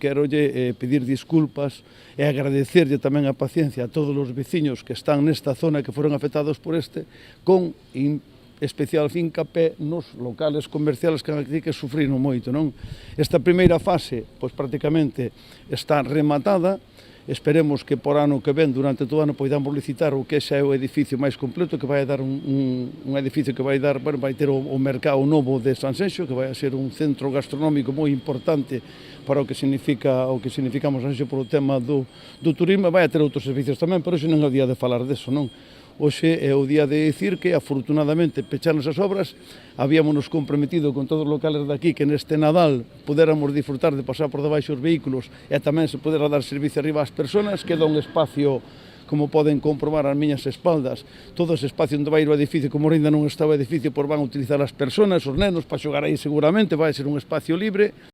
querolle pedir disculpas e agradecerlle tamén a paciencia a todos os veciños que están nesta zona que foron afectados por con especial fincapé nos locales comerciales que aquí que sufriron moito, non? Esta primeira fase, pois prácticamente está rematada. Esperemos que por ano que ven, durante todo o ano, poidamos licitar o que xa é o edificio máis completo, que vai dar un edificio que vai dar, bueno, vai ter o mercado novo de Sanxenxo, que vai ser un centro gastronómico moi importante para o que significamos Sanxenxo polo tema do turismo. Vai ter outros servicios tamén, pero hoxe non é o día de falar deso, non? Hoxe é o día de dicir que, afortunadamente, pecharon as obras, habíamos comprometido con todos os locales daqui que neste Nadal pudéramos disfrutar de pasar por debaixo os vehículos e tamén se pudera dar servicio arriba ás persoas. Queda un espacio, como poden comprobar as miñas espaldas, todo ese espacio onde vai ir o edificio, como ainda non está o edificio, pois van a utilizar as persoas, os nenos, para xogar aí seguramente, vai ser un espacio libre.